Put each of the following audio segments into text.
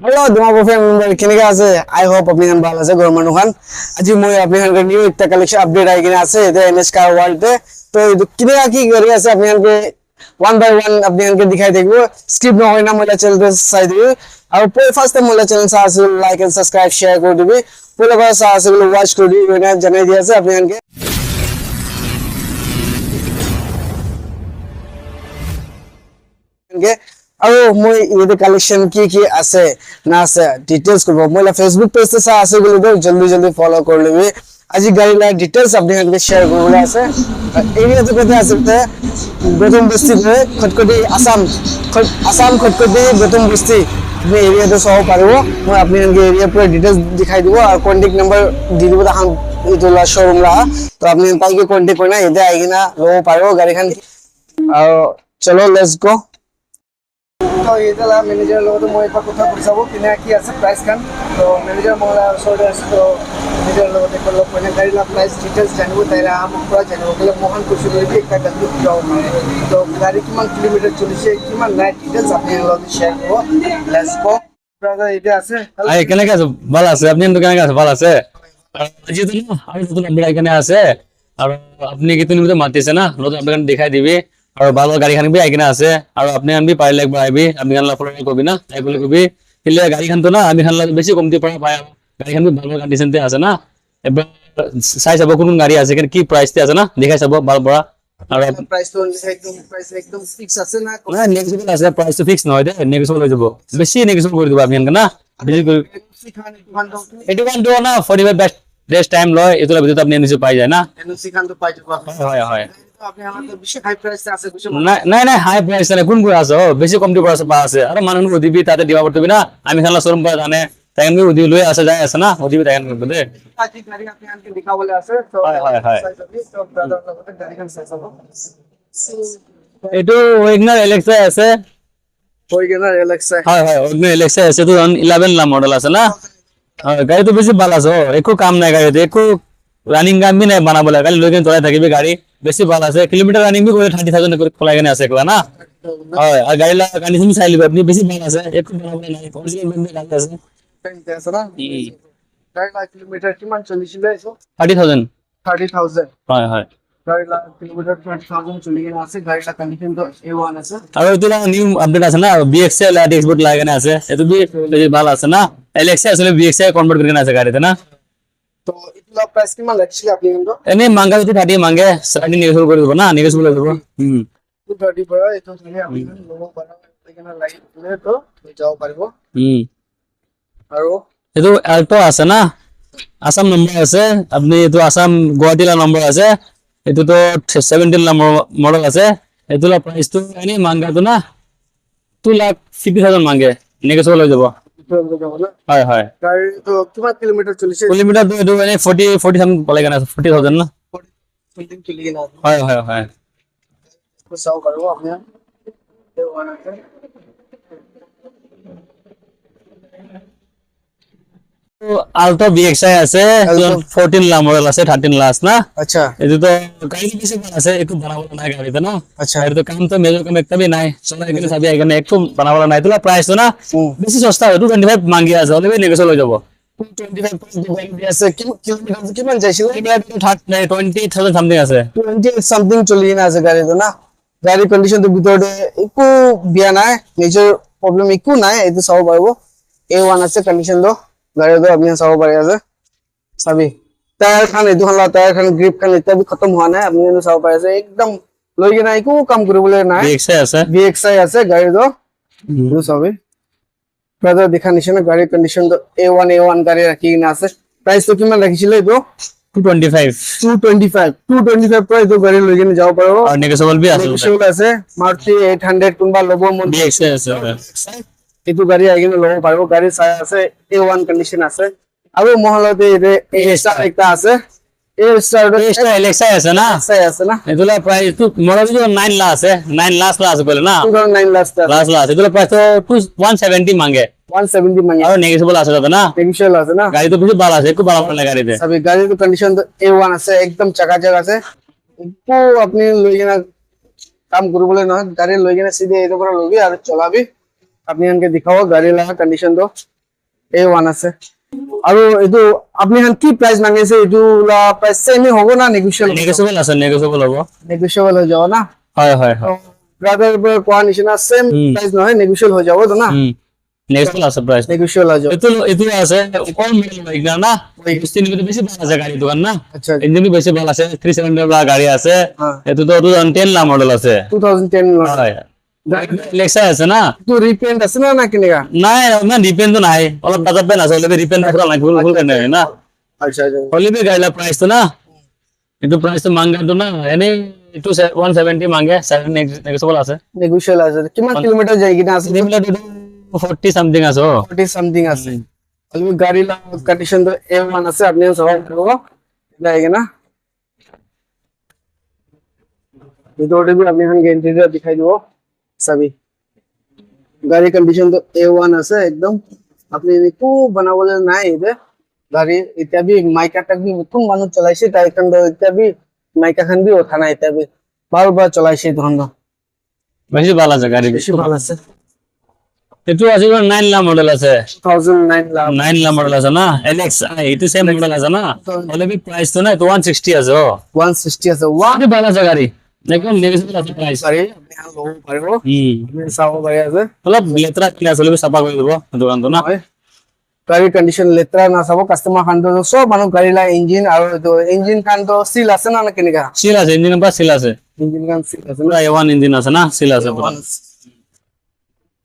Hello, Dimapur friend. Kenega ase? I hope apni kan bhal ase gorman khan. Aji moi apni kan new ekta collection update ai kina ase ete NS car world te. To kenega ki gari ase apni kan ke one by one apni kan ke dikhai dekbo. Skip no hoina moila channel te sai dibi. Aru pore first time moila channel sa ase like and subscribe share kor dibi. Pore ba sa ase watch kor dibi. Yoina janai dia ase apni kan ke. আৰু মই এই collection কি আছে না আছে details করব মই Facebook page তে আছে বলি তো জলদি ফলো कर लेबे আজি গাড়ি লা ডিটেইলস আপনি কাছে শেয়ার করব আছে এরিয়া তো কত আছে বেতন বস্তি খটখটি আসাম খটখটি বেতন বস্তি আপনি এরিয়া তো সব পারবো মই আপনি এরিয়া পুরো ডিটেইলস দেখাই দিব আর কন্টাক্ট নাম্বার দি দিব তখন ইতলা শোরুম লা তো আপনি তাইকে কন্টাক্ট কইনা এতে আইগিনা লো পারবো গাড়িখান আর চলো লেটস গো तो ये तला मैनेजर लोग तो मोए पर কথা বুঝাবো কিনা কি আছে প্রাইস খান তো ম্যানেজার মোলা সরে আছে তো ম্যানেজার লোগ দেখো লোক মানে গাড়িলা প্রাইস ডিটেইলস জানবো তাইরা আমি পুরো জানবো বলে মোহন খুশি হইবে একটা গাড়ি যাও মানে তো গাড়ি কিমান কিলোমিটার চলেছে কিমান নাই ডিটেইলস আপনি লোগ শেয়ার করব লেটস গো ব্রাদার এটা আছে আই কেনে আছে ভালো আছে আপনি তো কেনে আছে ভালো আছে জি তো না আমি তো আমরা এখানে আছে আর আপনি কি তুমি তো মাতিছে না নতুন আপনাকে দেখাই দিবি আর ভালো গাড়ি খান বি আইকিনা আছে আর আপনি আনবি পাইলে একবার আইবি আপনি গানলা ফলো করবি না তাই বলে কবি কিলে গাড়ি খান তো না আমি খানলা বেশি কমতি পড়া পাই গাড়ি খান ভালো কন্ডিশন তে আছে না এবার সাইজ হবে কোন গাড়ি আছে কি প্রাইস তে আছে না দেখাই সব ভালো বড় আর প্রাইস তো একদম ফিক্স আছে না না নেগেটিভ আছে প্রাইস তো ফিক্স নয় দে নেগেটিভ হয়ে যাব বেশি নেগেটিভ করে দিব আপনি না বেশি করে এটু কান দো না 45 বেস্ট টাইম লয় এতলা ভিতরে আপনি নিচে পাই যায় না এনসি খান তো পাই যাব হয় আপনি আমাদের বেশি হাই প্রাইস আছে কিছু না হাই প্রাইস না কোন আছে বেশি কমতি পড়া পা আছে আর মানুষ দিবি তাতে দিবা পড়তবি না আমি খালা শোরুম করে জানে তাই আমি ওদি লই আসা যায় আছে না ওদি তাই আমি বলে আজি গাড়ি আপনি আনকে দেখা বলে আছে তো হয় তো ব্রাদার লগতে গাড়ি খান সাইজ হবে এটো ওইগনার এলেক্সা আছে ওইগনার এলেক্সা হয় ওইগনার এলেক্সা আছে তো 11 লা মডেল আছে না গাড়ি তো বেশি ভালো আছে একো কাম নাই গাড়িতে একো রানিং কাম বি নাই বানা বলে গাড়ি লইকেন চলাই থাকিবি গাড়ি বেশি ভালো আছে কিলোমিটার রানিং বি করে 30,000 করে খোলা গনে আছে একলা না হয় আর গাড়িলা কন্ডিশন চাই লিবি আপনি বেশি ভালো আছে একো বানা বলে নাই অরিজিনাল বেন্ডে গাড়ি আছে পেন্টে আছে না গাড়িলা কিলোমিটার কিমান চলিছিল এসো 30,000 হয় গাড়িলা কিলোমিটার 20,000 চলি গেছে আছে গাড়িলা কন্ডিশন তো A1 আছে আর ওইটা নিউ আপডেট আছে না BXL আর এক্সপোর্ট লাগানো আছে এত বি ভালো আছে না এলেক্সা আসলে BXL কনভার্ট করে আছে গাড়িতে না তো ইতলা প্রাইস কিমান লাগছিল আপনি কিন্তু এনে মাঙ্গা যদি 30 মাঙ্গে 30 নেগোশিয়েবল করে দেব না নেগোশিয়েবল করে দেব 230 বড় এতো জানি আপনি লোগো বানাবে এখানে লাইট দিলে তো যাও পারবো আৰু এটো অল্টো আছে না আসাম নম্বর আছে আপনি তো আসাম গুয়াহাটিলা নম্বর আছে এটো তো 17 নম্বর মডেল আছে এটোলা প্রাইস তো এনে মাঙ্গা তো না 2,50,000 মাঙ্গে নেগোশিয়েবল হয়ে যাব হয় গাড়ি তো কিমান কিলোমিটার চলিছে কিলোমিটার তো এটো এনে 40 সামথিং বলে কেন 40,000 না 40 চলি গেনা হয় তো সাও করব আপনি A1 আছে আলটো BXI আছে 14 লা মডেল আছে 13 লাস না আচ্ছা এটো তো গাড়ি বেশি ভালো আছে একটু বানাবো না গাড়িতে না আচ্ছা এর তো কাম তো মেজর কাম একটা বি নাই চলা এখানে সবই এখানে একটু বানাবো না তোলা প্রাইস তো না বেশি সস্তা 225 মাঙ্গি আছে হলে নেগোশিয়েবল হয়ে যাব 225 আছে কিলোমিটার কিমান যাইছিল 20,000 সামথিং আছে 20 সামথিং চলি গেনা আছে গাড়ি তো না গাড়ি কন্ডিশন তো ভিতরে একটু বিয়া নাই মেজর প্রবলেম একটু নাই এটো সব পারবো A1 আছে কন্ডিশন তো গাড়ি তো আপনি সব পারে আছে সবই টায়ার খান এটো হলা টায়ার খান গ্রিপ খান এটা भी खत्म हुआ নাই আপনি সব পারে আছে একদম লই গেনা একো কাম কৰিবলে নাই BXI আছে গাড়ি তো সবই ব্রাদার দেখা নিছেনা গাড়ি কন্ডিশন তো A1 গাড়ি রাখি না আছে প্রাইস তো কিমান রাখিছিল এটো 225 প্রাইস তো গাড়ি লই গেনে যাও পারো আর নেগোশিয়েবল বি আছে নেগোশিয়েবল আছে মারুতি 800 কোনবা লব মন BXI আছে এটো গাড়ি আইগেনে লব পারবো গাড়ি চাই আছে A1 কন্ডিশন আছে আৰু মহলতে এ স্টার একটা আছে স্টার এলেক্সা আছে না এগুলা প্রাইস তো মডেল 9 লা আছে 9 লাখ আছে বলে না 2009 লাস্ট এগুলা প্রাইস তো 170 মাঙ্গে 170 মাঙ্গে আর নেগোশিয়েবল আছে না নেগোশিয়েবল আছে না গাড়ি তো বেশি ভালো আছে একটু ভালো লাগে গাড়িতে সবই গাড়ির কন্ডিশন তো A1 আছে একদম চাকাচাক আছে একটু আপনি লই গেনা কাম করবলে না গাড়ি লই গেনা সিধে এর উপর লবি আর চলাবি আপনি এনকে দেখাও গাড়ি লাগা কন্ডিশন তো A1 আছে আৰু এইটো আপনি এন কি প্রাইস মাগিছে এইটো প্রাইস সেমই হ'ব না নেগোশিয়েবল নেগোসিয়েবল আছে, নেগোসিয়েবল হ'ব। নেগোশিয়েবল হৈ যাব না হয় হয় হয়। ব্রাদার কোৱা নিচিনা সেম প্রাইস নহয় নেগোশিয়েবল হৈ যাব তো না নেগোসিয়েবল আছে প্রাইস। নেগোশিয়েবল হৈ যাব এইটো আছে কম মডেল বাইক না, স্টিল বেশি ভালো আছে গাড়ি দোকান না, আচ্ছা ইঞ্জিন বেশি ভালো আছে, 370 বা গাড়ি আছে, হ্যাঁ এটো তো 2010 লা মডেল আছে। 2010 হয় লেক্সা আছে না, তো রিপেন্ট আছে না কেনেকা নাই না ডিপেন্ড তো নাই, অলপ বাজার পেন আছে, অলপ ডিপেন্ড পুরা নাই, ফুল ফুল কেন না আচ্ছা আচ্ছা অলপ গাড়িলা প্রাইস তো না, কিন্তু প্রাইস তো মাঙ্গা তো না, এনে 170 মাঙ্গে, 7 নেগোসিয়েবল আছে। নেগোশিয়েবল আছে কিমান কিলোমিটার যাই কিনা আছে সিমিলার 40 সামথিং আছে। 40 সামথিং আছে অলরেডি গাড়ি লা কন্ডিশন তো A1 আছে আপনি সবাই করব যাইগে না ভিতরে भी আপনি এখন ইন্টেরিয়র দেখাই দিব সবই গাড়ি কন্ডিশন তো A1 আছে একদম আপনি একটু বানাবলে নাই এবে গাড়ি এটা भी মাইকা টাক भी নতুন মানুষ চলাইছে তাই কারণ এটা भी মাইকা খান भी ওঠা নাই এটা भी বারবার চলাইছে ধরন বেশি ভালো আছে গাড়ি, বেশি ভালো আছে এটো আছে 9 লা মডেল আছে, 2009 লাভ 9 লা মডেল আছে না, LX এটো সেম মডেল আছে না, অলরেডি প্রাইস তো না 160 আছে। 160 আছে ওয়া অনেক ভালো আছে গাড়ি, দেখুন নেগোসিয়েবল আছে প্রাইস। গাড়ি আপনি আর লোক পারব আপনি সাও গাড়ি আছে অলপ লেত্রা কিনা চলবে সাফা করে দেব দোকান তো না। গাড়ি কন্ডিশন লেত্রা না চাব কাস্টমার খান তো সব মানুহ গাড়ি লা ইঞ্জিন আৰু তো ইঞ্জিন খান তো সিল আছে না কেনেকা সিল আছে, ইঞ্জিন নাম্বার সিল আছে, ইঞ্জিন খান সিল আছে পুরা A1 ইঞ্জিন আছে না, সিল আছে পুরা।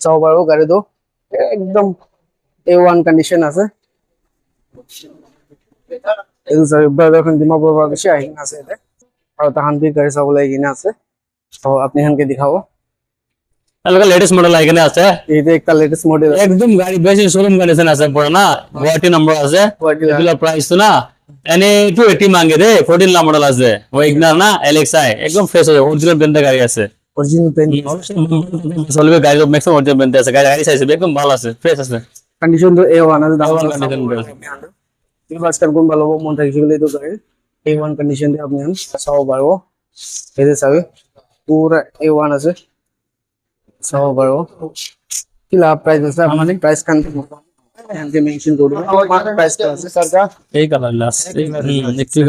চাও পারব গাড়ি তো একদম A1 কন্ডিশন আছে এই সব ব্রাদার খান ডিমাপুর বাগেছে আইন আছে এটা আৰু তাহান भी গাড়ি চাব লাগি না আছে তো আপনি হানকে দেখাবো এলাকা লেটেস্ট মডেল এখানে আছে, এই যে একটা লেটেস্ট মডেল একদম গাড়ি বেশি শোরুম কন্ডিশন আছে পুরা না, গুয়াহাটি নাম্বার আছে, এগুলা প্রাইস তো না এনে 280 মাঙ্গে রে, 14 লা মডেল আছে, ওইগনার না LXi একদম ফ্রেশ আছে, অরিজিনাল ব্র্যান্ডের গাড়ি আছে, অরিজিনাল পেন চলবে গাড়ি ম্যাক্সিমাম অরিজিনাল ব্র্যান্ড আছে, গাড়ি সাইজ একদম ভালো আছে, ফ্রেশ আছে। কন্ডিশন তো A1 আছে দাম A1 condition এই বাসটার কোন ভালো মন থাকে সেগুলো তো গাড়ি A1 কন্ডিশন দিয়ে আপনি চাও পারবো এই যে চাবি পুরা A1 আছে চাও পারবো কি লাভ প্রাইস আছে আমাদের প্রাইস কান এনকে মেনশন করব প্রাইস আছে সরকার এই কালার লাস একটু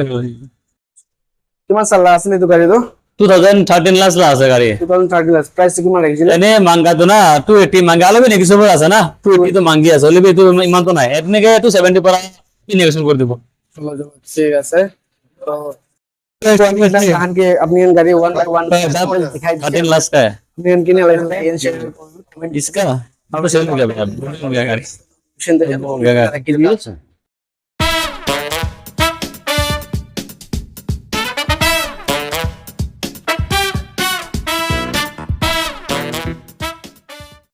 কিমান সাল আসলে তো গাড়ি তো 2013 লাস লা আছে গাড়ি, 2030 লাখ প্রাইস কিমান রাখিছিল এনে মাঙ্গা তো না 280 মাঙ্গা আলবে নাকি সব আছে না, 280 তো মাঙ্গি আছে, হলে তো ইমান তো নাই, এতনেকে 270 পারা ইনভেস্ট করে দেব। ঠিক আছে তো আপনি গাড়ি 1 বাই 1 दिखाई 13 लाख का है देन किने लाइन इसका, अब तो सेल हो गया भैया, हो गया गाड़ी, ऑप्शन दे हो गया गाड़ी।